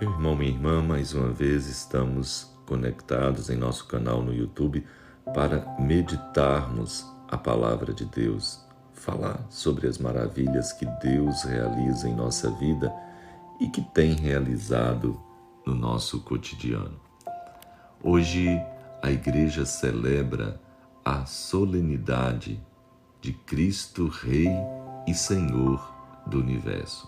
Meu irmão, minha irmã, mais uma vez estamos conectados em nosso canal no YouTube para meditarmos a palavra de Deus, falar sobre as maravilhas que Deus realiza em nossa vida e que tem realizado no nosso cotidiano. Hoje a igreja celebra a solenidade de Cristo Rei e Senhor do Universo.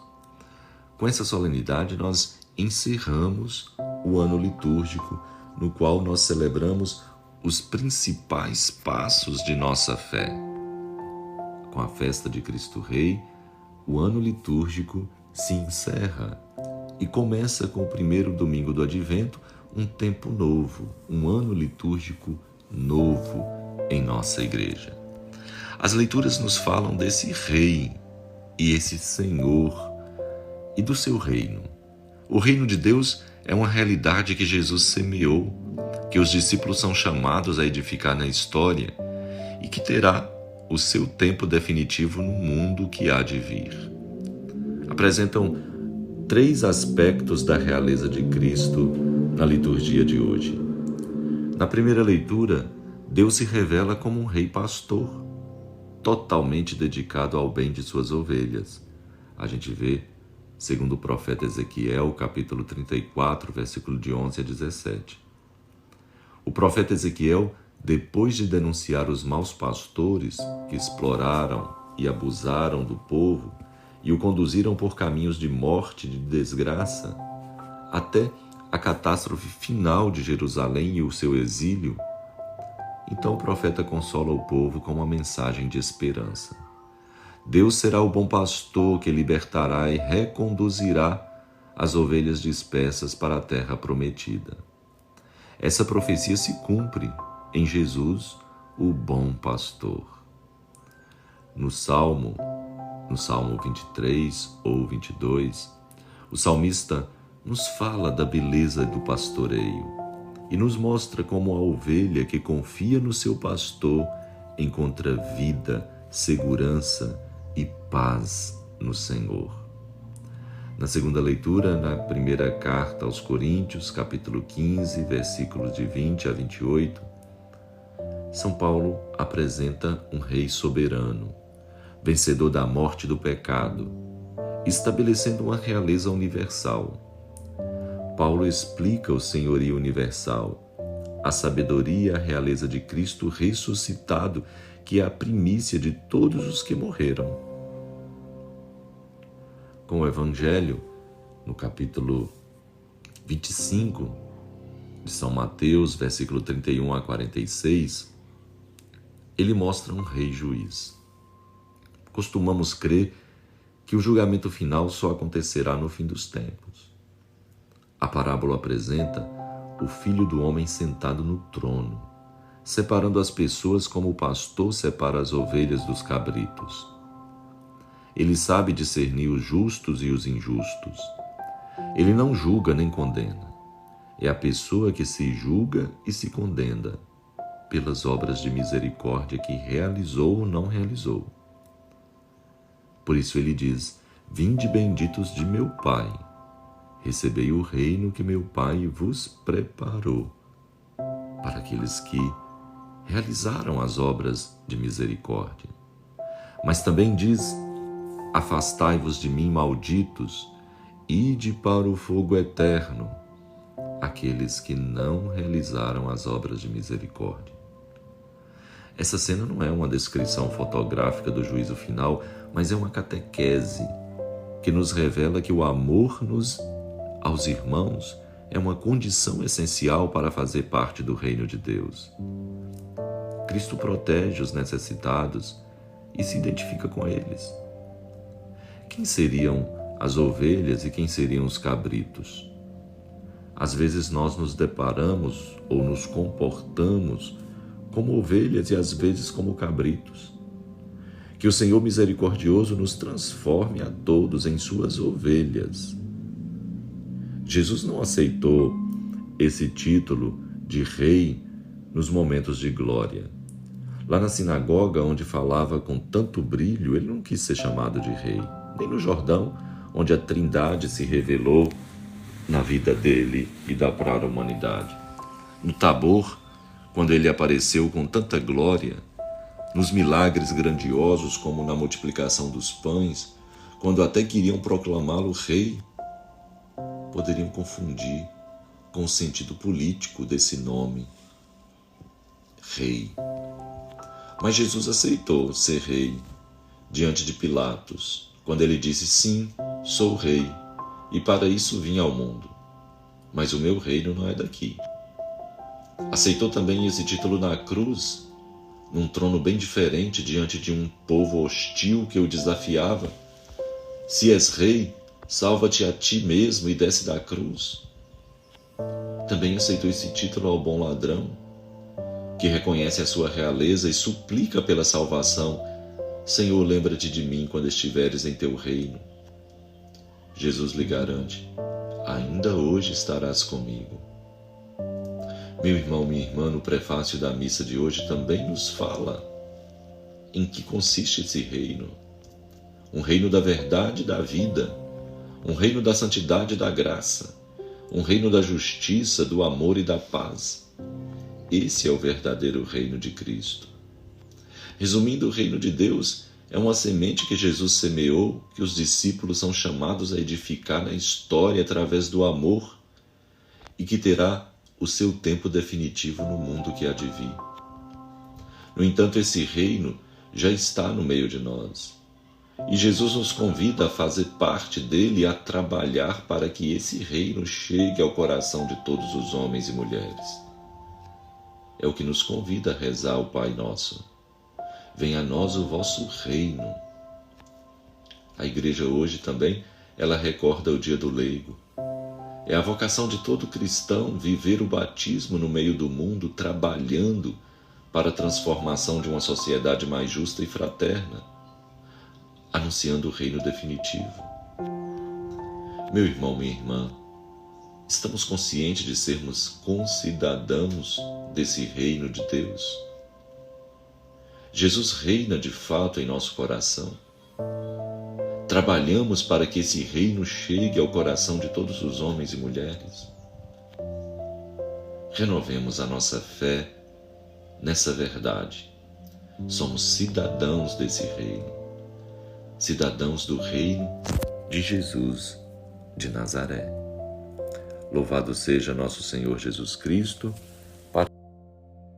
Com essa solenidade nós encerramos o ano litúrgico, no qual nós celebramos os principais passos de nossa fé. Com a festa de Cristo Rei, o ano litúrgico se encerra e começa com o primeiro domingo do Advento, um tempo novo, um ano litúrgico novo em nossa igreja. As leituras nos falam desse Rei e esse Senhor e do seu reino. O reino de Deus é uma realidade que Jesus semeou, que os discípulos são chamados a edificar na história e que terá o seu tempo definitivo no mundo que há de vir. Apresentam 3 aspectos da realeza de Cristo na liturgia de hoje. Na primeira leitura, Deus se revela como um rei pastor, totalmente dedicado ao bem de suas ovelhas. A gente vê, segundo o profeta Ezequiel, capítulo 34, versículo de 11 a 17. O profeta Ezequiel, depois de denunciar os maus pastores que exploraram e abusaram do povo e o conduziram por caminhos de morte e de desgraça, até a catástrofe final de Jerusalém e o seu exílio, então o profeta consola o povo com uma mensagem de esperança. Deus será o bom pastor que libertará e reconduzirá as ovelhas dispersas para a terra prometida. Essa profecia se cumpre em Jesus, o bom pastor. No Salmo 23 ou 22, o salmista nos fala da beleza do pastoreio e nos mostra como a ovelha que confia no seu pastor encontra vida, segurança e paz no Senhor. Na segunda leitura, na primeira carta aos Coríntios, capítulo 15, versículos de 20 a 28, São Paulo apresenta um rei soberano, vencedor da morte e do pecado, estabelecendo uma realeza universal. Paulo explica o senhorio universal, a sabedoria e a realeza de Cristo ressuscitado, que é a primícia de todos os que morreram. Com o Evangelho, no capítulo 25 de São Mateus, versículo 31 a 46, ele mostra um rei juiz. Costumamos crer que o julgamento final só acontecerá no fim dos tempos. A parábola apresenta o Filho do Homem sentado no trono, separando as pessoas como o pastor separa as ovelhas dos cabritos. Ele sabe discernir os justos e os injustos. Ele não julga nem condena. É a pessoa que se julga e se condena pelas obras de misericórdia que realizou ou não realizou. Por isso ele diz: vinde benditos de meu Pai, recebei o reino que meu Pai vos preparou, para aqueles que realizaram as obras de misericórdia. Mas também diz: afastai-vos de mim, malditos, ide para o fogo eterno, aqueles que não realizaram as obras de misericórdia. Essa cena não é uma descrição fotográfica do juízo final, mas é uma catequese que nos revela que o amor aos irmãos é uma condição essencial para fazer parte do reino de Deus. Cristo protege os necessitados e se identifica com eles. Quem seriam as ovelhas e quem seriam os cabritos? Às vezes nós nos deparamos ou nos comportamos como ovelhas e às vezes como cabritos. Que o Senhor misericordioso nos transforme a todos em suas ovelhas. Jesus não aceitou esse título de rei nos momentos de glória. Lá na sinagoga, onde falava com tanto brilho, ele não quis ser chamado de rei. Nem no Jordão, onde a Trindade se revelou na vida dele e para a humanidade. No Tabor, quando ele apareceu com tanta glória, nos milagres grandiosos como na multiplicação dos pães, quando até queriam proclamá-lo rei, poderiam confundir com o sentido político desse nome, rei. Mas Jesus aceitou ser rei diante de Pilatos, quando ele disse: sim, sou rei, e para isso vim ao mundo, mas o meu reino não é daqui. Aceitou também esse título na cruz, num trono bem diferente diante de um povo hostil que o desafiava: se és rei, salva-te a ti mesmo e desce da cruz. Também aceitou esse título ao bom ladrão, que reconhece a sua realeza e suplica pela salvação: Senhor, lembra-te de mim quando estiveres em teu reino. Jesus lhe garante: ainda hoje estarás comigo. Meu irmão, minha irmã, no prefácio da missa de hoje também nos fala em que consiste esse reino. Um reino da verdade e da vida, um reino da santidade e da graça, um reino da justiça, do amor e da paz. Esse é o verdadeiro reino de Cristo. Resumindo, o reino de Deus é uma semente que Jesus semeou, que os discípulos são chamados a edificar na história através do amor e que terá o seu tempo definitivo no mundo que há de vir. No entanto, esse reino já está no meio de nós. E Jesus nos convida a fazer parte dele e a trabalhar para que esse reino chegue ao coração de todos os homens e mulheres. É o que nos convida a rezar o Pai Nosso. Venha a nós o vosso reino. A igreja hoje também, ela recorda o dia do leigo. É a vocação de todo cristão viver o batismo no meio do mundo, trabalhando para a transformação de uma sociedade mais justa e fraterna, anunciando o reino definitivo. Meu irmão, minha irmã, estamos conscientes de sermos concidadãos desse reino de Deus? Jesus reina de fato em nosso coração? Trabalhamos para que esse reino chegue ao coração de todos os homens e mulheres? Renovemos a nossa fé nessa verdade. Somos cidadãos desse reino, cidadãos do reino de Jesus de Nazaré. Louvado seja nosso Senhor Jesus Cristo,